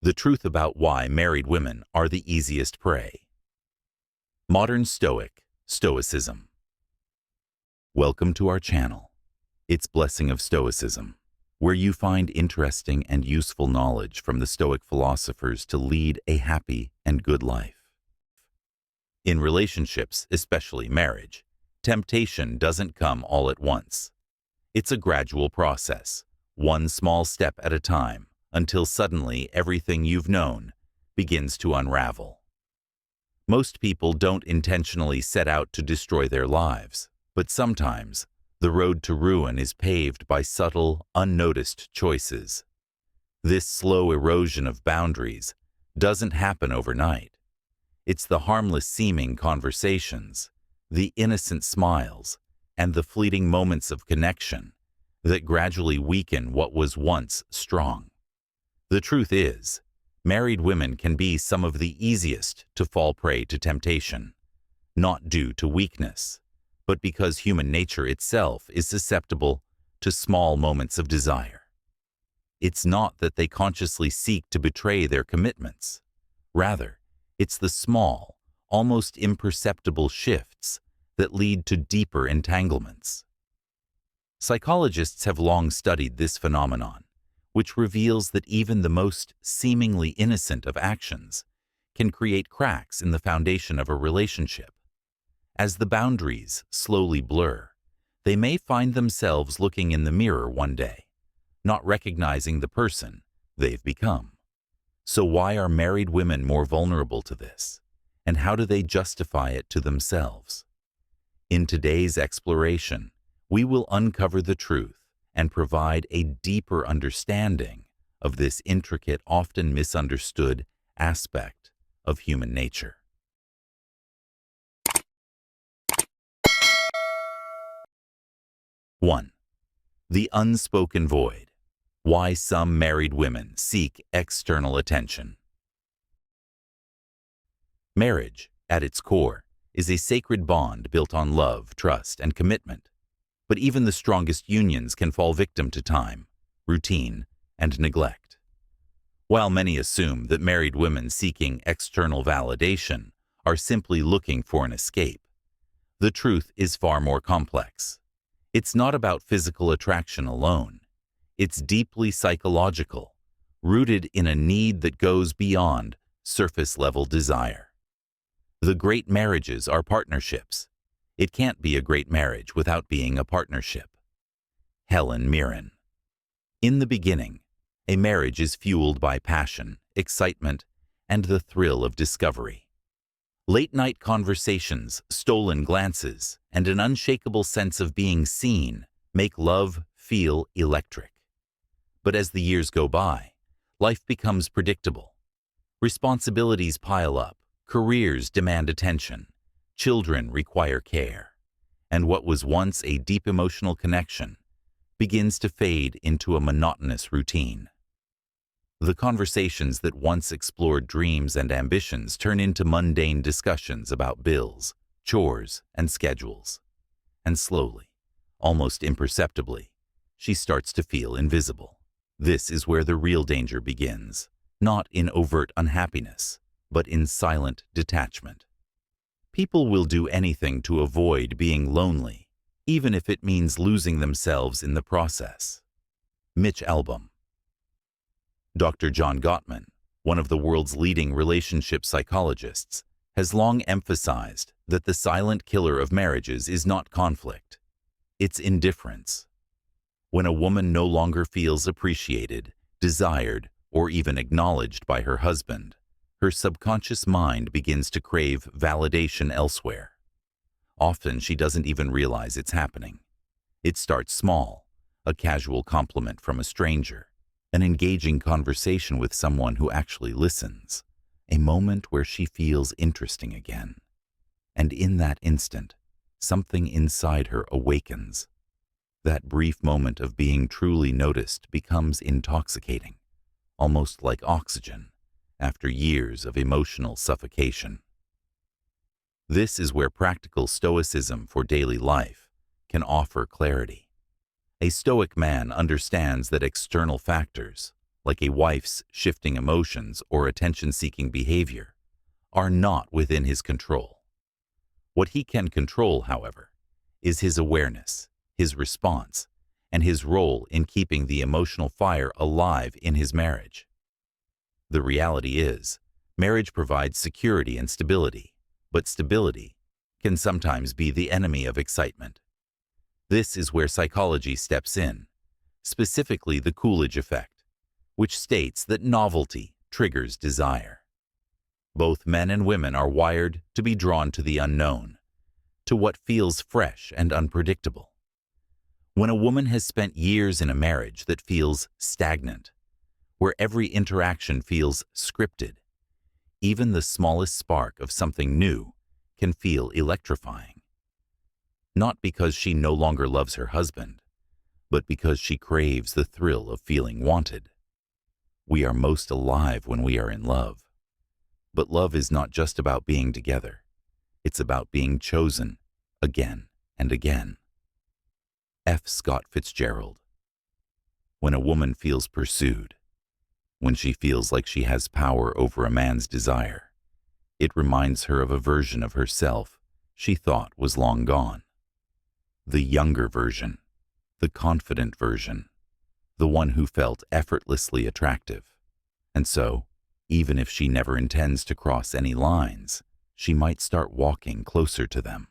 The truth about why married women are the easiest prey. Modern Stoic, Stoicism. Welcome to our channel, It's Blessing of Stoicism, where you find interesting and useful knowledge from the Stoic philosophers to lead a happy and good life. In relationships, especially marriage, temptation doesn't come all at once. It's a gradual process, one small step at a time, until suddenly everything you've known begins to unravel. Most people don't intentionally set out to destroy their lives, but sometimes the road to ruin is paved by subtle, unnoticed choices. This slow erosion of boundaries doesn't happen overnight. It's the harmless-seeming conversations, the innocent smiles, and the fleeting moments of connection that gradually weaken what was once strong. The truth is, married women can be some of the easiest to fall prey to temptation, not due to weakness, but because human nature itself is susceptible to small moments of desire. It's not that they consciously seek to betray their commitments. Rather, it's the small, almost imperceptible shifts that lead to deeper entanglements. Psychologists have long studied this phenomenon, which reveals that even the most seemingly innocent of actions can create cracks in the foundation of a relationship. As the boundaries slowly blur, they may find themselves looking in the mirror one day, not recognizing the person they've become. So why are married women more vulnerable to this? And how do they justify it to themselves? In today's exploration, we will uncover the truth and provide a deeper understanding of this intricate, often misunderstood aspect of human nature. One, the unspoken void. Why some married women seek external attention. Marriage, at its core, is a sacred bond built on love, trust, and commitment. But even the strongest unions can fall victim to time, routine, and neglect. While many assume that married women seeking external validation are simply looking for an escape, the truth is far more complex. It's not about physical attraction alone. It's deeply psychological, rooted in a need that goes beyond surface-level desire. The great marriages are partnerships. It can't be a great marriage without being a partnership. Helen Mirren. In the beginning, a marriage is fueled by passion, excitement, and the thrill of discovery. Late-night conversations, stolen glances, and an unshakable sense of being seen make love feel electric. But as the years go by, life becomes predictable. Responsibilities pile up, careers demand attention, children require care, and what was once a deep emotional connection begins to fade into a monotonous routine. The conversations that once explored dreams and ambitions turn into mundane discussions about bills, chores, and schedules. And slowly, almost imperceptibly, she starts to feel invisible. This is where the real danger begins, not in overt unhappiness, but in silent detachment. People will do anything to avoid being lonely, even if it means losing themselves in the process. Mitch Albom. Dr. John Gottman, one of the world's leading relationship psychologists, has long emphasized that the silent killer of marriages is not conflict. It's indifference. When a woman no longer feels appreciated, desired, or even acknowledged by her husband, her subconscious mind begins to crave validation elsewhere. Often she doesn't even realize it's happening. It starts small, a casual compliment from a stranger, an engaging conversation with someone who actually listens, a moment where she feels interesting again. And in that instant, something inside her awakens. That brief moment of being truly noticed becomes intoxicating, almost like oxygen, after years of emotional suffocation. This is where practical Stoicism for daily life can offer clarity. A Stoic man understands that external factors, like a wife's shifting emotions or attention-seeking behavior, are not within his control. What he can control, however, is his awareness, his response, and his role in keeping the emotional fire alive in his marriage. The reality is, marriage provides security and stability, but stability can sometimes be the enemy of excitement. This is where psychology steps in, specifically the Coolidge effect, which states that novelty triggers desire. Both men and women are wired to be drawn to the unknown, to what feels fresh and unpredictable. When a woman has spent years in a marriage that feels stagnant, where every interaction feels scripted, even the smallest spark of something new can feel electrifying. Not because she no longer loves her husband, but because she craves the thrill of feeling wanted. We are most alive when we are in love. But love is not just about being together. It's about being chosen again and again. F. Scott Fitzgerald. When a woman feels pursued, when she feels like she has power over a man's desire, it reminds her of a version of herself she thought was long gone. The younger version, the confident version, the one who felt effortlessly attractive. And so, even if she never intends to cross any lines, she might start walking closer to them,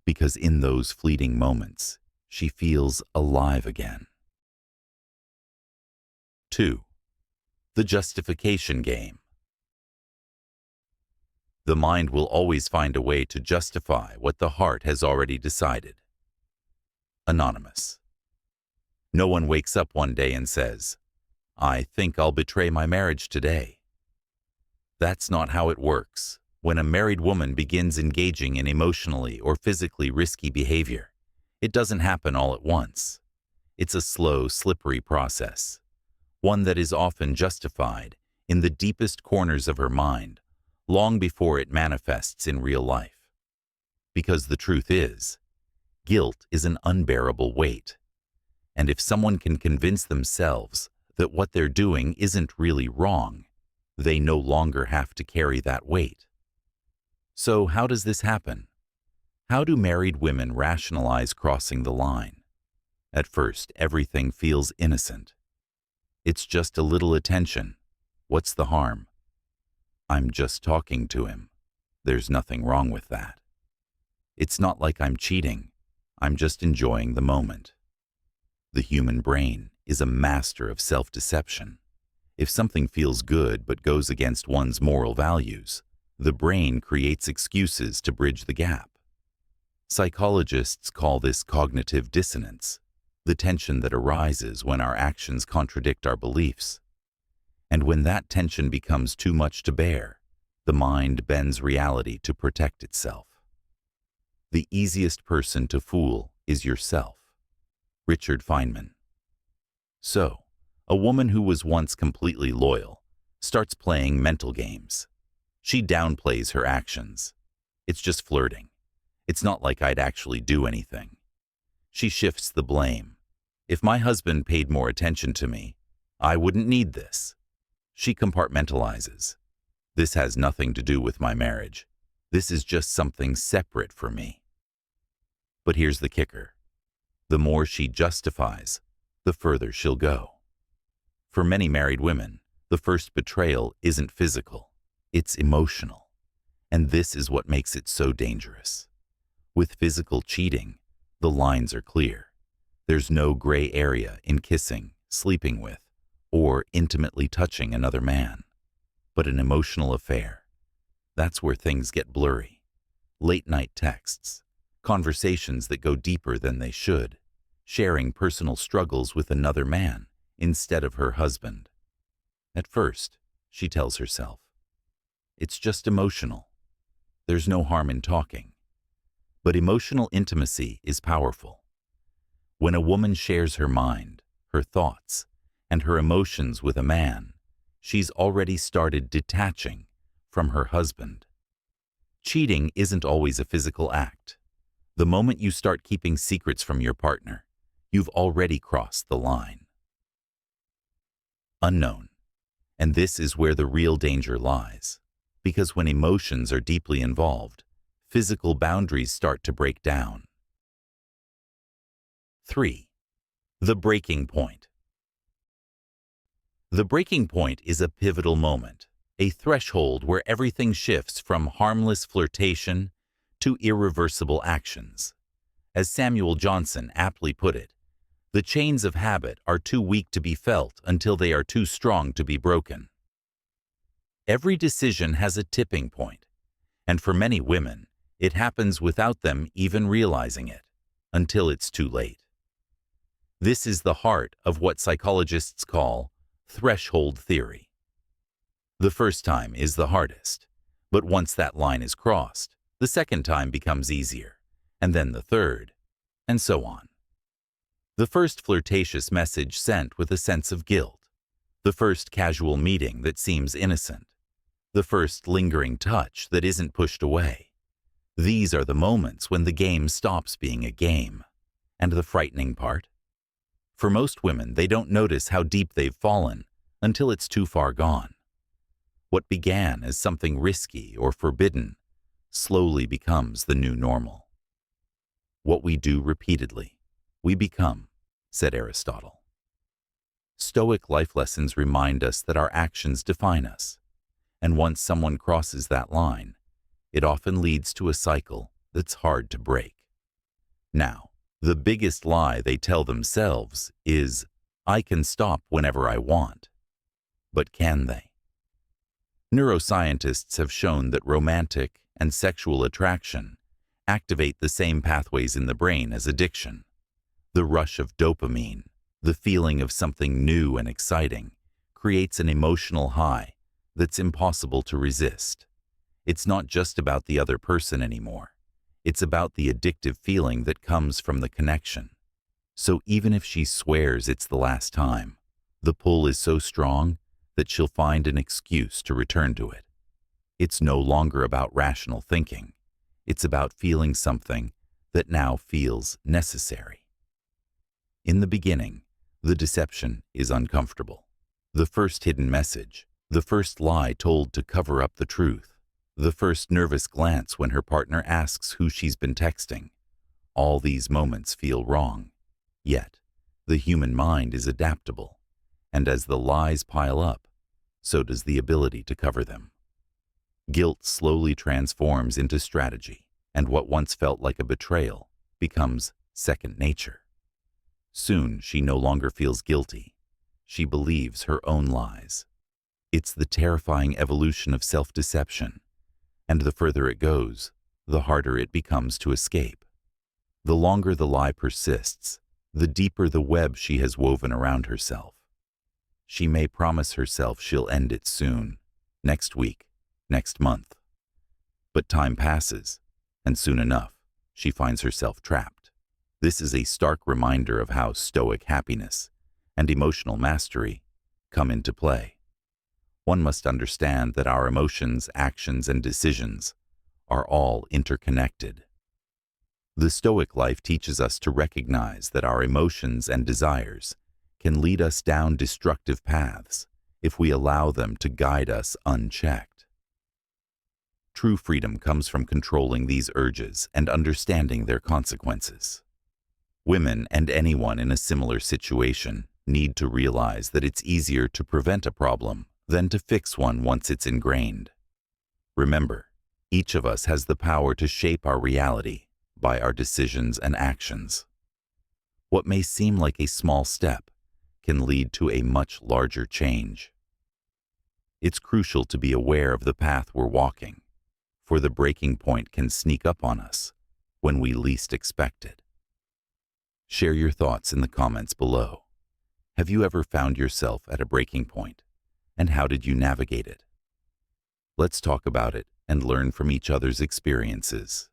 because in those fleeting moments, she feels alive again. 2. The Justification Game. The mind will always find a way to justify what the heart has already decided. Anonymous. No one wakes up one day and says, "I think I'll betray my marriage today." That's not how it works. When a married woman begins engaging in emotionally or physically risky behavior, it doesn't happen all at once. It's a slow, slippery process, one that is often justified in the deepest corners of her mind, long before it manifests in real life. Because the truth is, guilt is an unbearable weight. And if someone can convince themselves that what they're doing isn't really wrong, they no longer have to carry that weight. So how does this happen? How do married women rationalize crossing the line? At first, everything feels innocent. It's just a little attention. What's the harm? I'm just talking to him. There's nothing wrong with that. It's not like I'm cheating. I'm just enjoying the moment. The human brain is a master of self-deception. If something feels good but goes against one's moral values, the brain creates excuses to bridge the gap. Psychologists call this cognitive dissonance, the tension that arises when our actions contradict our beliefs. And when that tension becomes too much to bear, the mind bends reality to protect itself. The easiest person to fool is yourself. Richard Feynman. So, a woman who was once completely loyal starts playing mental games. She downplays her actions. It's just flirting. It's not like I'd actually do anything. She shifts the blame. If my husband paid more attention to me, I wouldn't need this. She compartmentalizes. This has nothing to do with my marriage. This is just something separate for me. But here's the kicker. The more she justifies, the further she'll go. For many married women, the first betrayal isn't physical, it's emotional. And this is what makes it so dangerous. With physical cheating, the lines are clear. There's no gray area in kissing, sleeping with, or intimately touching another man. But an emotional affair, that's where things get blurry. Late-night texts, conversations that go deeper than they should, sharing personal struggles with another man instead of her husband. At first, she tells herself, it's just emotional. There's no harm in talking. But emotional intimacy is powerful. When a woman shares her mind, her thoughts, and her emotions with a man, she's already started detaching from her husband. Cheating isn't always a physical act. The moment you start keeping secrets from your partner, you've already crossed the line. unknown. And this is where the real danger lies. Because when emotions are deeply involved, physical boundaries start to break down. 3. The breaking point. The breaking point is a pivotal moment, a threshold where everything shifts from harmless flirtation to irreversible actions. As Samuel Johnson aptly put it, the chains of habit are too weak to be felt until they are too strong to be broken. Every decision has a tipping point, and for many women, it happens without them even realizing it, until it's too late. This is the heart of what psychologists call threshold theory. The first time is the hardest, but once that line is crossed, the second time becomes easier, and then the third, and so on. The first flirtatious message sent with a sense of guilt, the first casual meeting that seems innocent, the first lingering touch that isn't pushed away. These are the moments when the game stops being a game. And the frightening part? For most women, they don't notice how deep they've fallen until it's too far gone. What began as something risky or forbidden slowly becomes the new normal. What we do repeatedly, we become, said Aristotle. Stoic life lessons remind us that our actions define us, and once someone crosses that line, it often leads to a cycle that's hard to break. Now, the biggest lie they tell themselves is, I can stop whenever I want. But can they? Neuroscientists have shown that romantic and sexual attraction activate the same pathways in the brain as addiction. The rush of dopamine, the feeling of something new and exciting, creates an emotional high that's impossible to resist. It's not just about the other person anymore. It's about the addictive feeling that comes from the connection. So even if she swears it's the last time, the pull is so strong that she'll find an excuse to return to it. It's no longer about rational thinking. It's about feeling something that now feels necessary. In the beginning, the deception is uncomfortable. The first hidden message, the first lie told to cover up the truth, the first nervous glance when her partner asks who she's been texting. All these moments feel wrong. Yet, the human mind is adaptable, and as the lies pile up, so does the ability to cover them. Guilt slowly transforms into strategy, and what once felt like a betrayal becomes second nature. Soon, she no longer feels guilty. She believes her own lies. It's the terrifying evolution of self-deception, and the further it goes, the harder it becomes to escape. The longer the lie persists, the deeper the web she has woven around herself. She may promise herself she'll end it soon, next week, next month. But time passes, and soon enough, she finds herself trapped. This is a stark reminder of how stoic happiness and emotional mastery come into play. One must understand that our emotions, actions, and decisions are all interconnected. The Stoic life teaches us to recognize that our emotions and desires can lead us down destructive paths if we allow them to guide us unchecked. True freedom comes from controlling these urges and understanding their consequences. Women and anyone in a similar situation need to realize that it's easier to prevent a problem than to fix one once it's ingrained. Remember, each of us has the power to shape our reality by our decisions and actions. What may seem like a small step can lead to a much larger change. It's crucial to be aware of the path we're walking, for the breaking point can sneak up on us when we least expect it. Share your thoughts in the comments below. Have you ever found yourself at a breaking point? And how did you navigate it? Let's talk about it and learn from each other's experiences.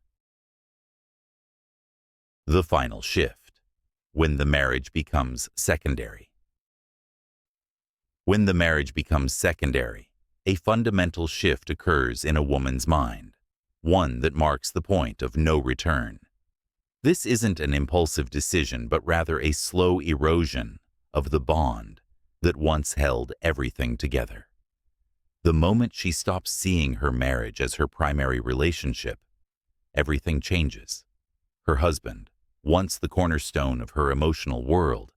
The final shift, when the marriage becomes secondary. When the marriage becomes secondary, a fundamental shift occurs in a woman's mind, one that marks the point of no return. This isn't an impulsive decision, but rather a slow erosion of the bond that once held everything together. The moment she stops seeing her marriage as her primary relationship, everything changes. Her husband, once the cornerstone of her emotional world,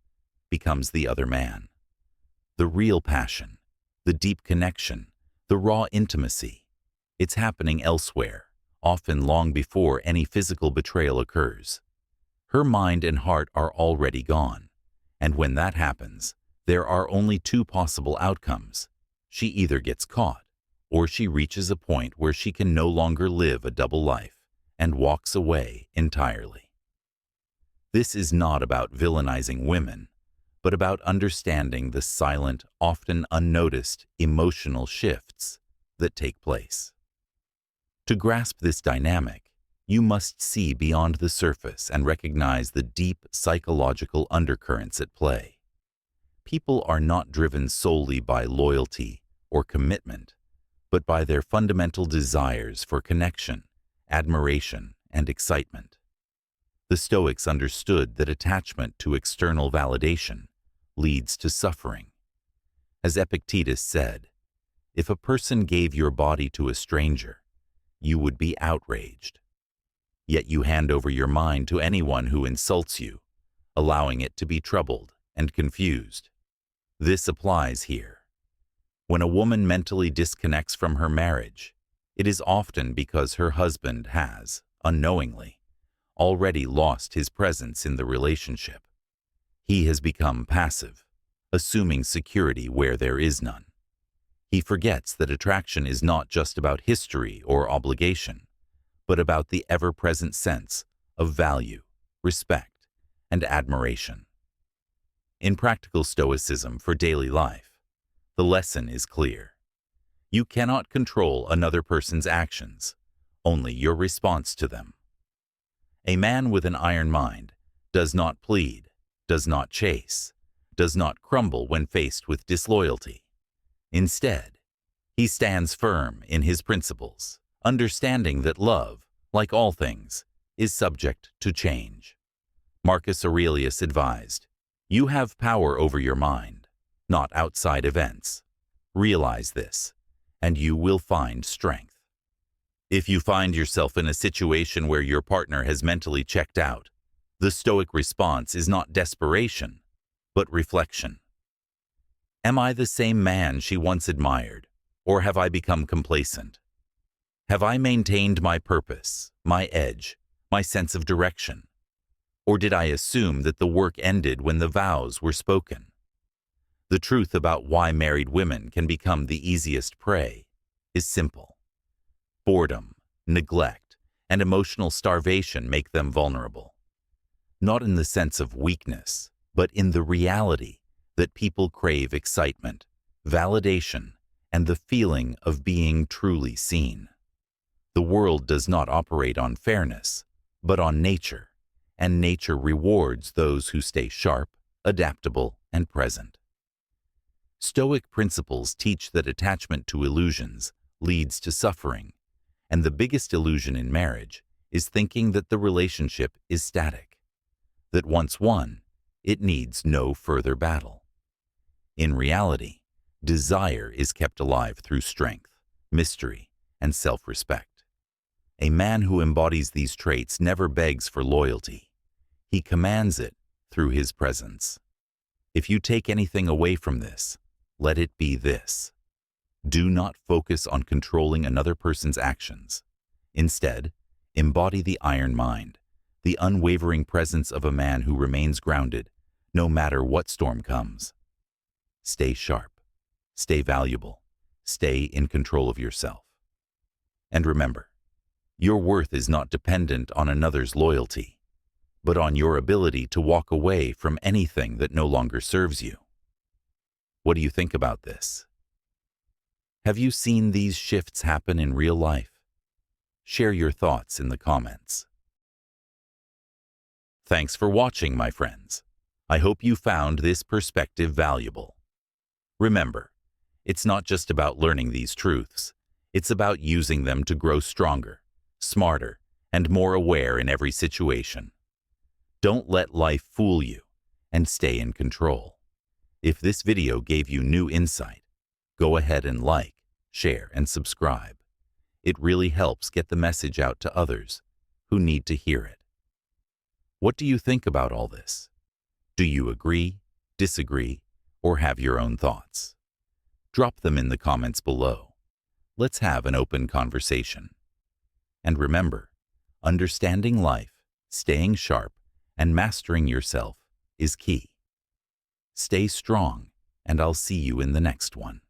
becomes the other man. The real passion, the deep connection, the raw intimacy, it's happening elsewhere, often long before any physical betrayal occurs. Her mind and heart are already gone, and when that happens, there are only two possible outcomes. She either gets caught, or she reaches a point where she can no longer live a double life and walks away entirely. This is not about villainizing women, but about understanding the silent, often unnoticed emotional shifts that take place. To grasp this dynamic, you must see beyond the surface and recognize the deep psychological undercurrents at play. People are not driven solely by loyalty or commitment, but by their fundamental desires for connection, admiration, and excitement. The Stoics understood that attachment to external validation leads to suffering. As Epictetus said, if a person gave your body to a stranger, you would be outraged. Yet you hand over your mind to anyone who insults you, allowing it to be troubled and confused. This applies here. When a woman mentally disconnects from her marriage, it is often because her husband has, unknowingly, already lost his presence in the relationship. He has become passive, assuming security where there is none. He forgets that attraction is not just about history or obligation, but about the ever-present sense of value, respect, and admiration. In practical Stoicism for daily life, the lesson is clear. You cannot control another person's actions, only your response to them. A man with an iron mind does not plead, does not chase, does not crumble when faced with disloyalty. Instead, he stands firm in his principles, understanding that love, like all things, is subject to change. Marcus Aurelius advised, "You have power over your mind, not outside events. Realize this, and you will find strength." If you find yourself in a situation where your partner has mentally checked out, the Stoic response is not desperation, but reflection. Am I the same man she once admired, or have I become complacent? Have I maintained my purpose, my edge, my sense of direction? Or did I assume that the work ended when the vows were spoken? The truth about why married women can become the easiest prey is simple. Boredom, neglect, and emotional starvation make them vulnerable. Not in the sense of weakness, but in the reality that people crave excitement, validation, and the feeling of being truly seen. The world does not operate on fairness, but on nature, and nature rewards those who stay sharp, adaptable, and present. Stoic principles teach that attachment to illusions leads to suffering, and the biggest illusion in marriage is thinking that the relationship is static, that once won, it needs no further battle. In reality, desire is kept alive through strength, mystery, and self-respect. A man who embodies these traits never begs for loyalty. He commands it through his presence. If you take anything away from this, let it be this. Do not focus on controlling another person's actions. Instead, embody the iron mind, the unwavering presence of a man who remains grounded, no matter what storm comes. Stay sharp, stay valuable, stay in control of yourself. And remember, your worth is not dependent on another's loyalty, but on your ability to walk away from anything that no longer serves you. What do you think about this? Have you seen these shifts happen in real life? Share your thoughts in the comments. Thanks for watching, my friends. I hope you found this perspective valuable. Remember, it's not just about learning these truths. It's about using them to grow stronger, smarter, and more aware in every situation. Don't let life fool you, and stay in control. If this video gave you new insight, go ahead and like, share, and subscribe. It really helps get the message out to others who need to hear it. What do you think about all this? Do you agree, disagree, or have your own thoughts? Drop them in the comments below. Let's have an open conversation. And remember, understanding life, staying sharp, and mastering yourself is key. Stay strong, and I'll see you in the next one.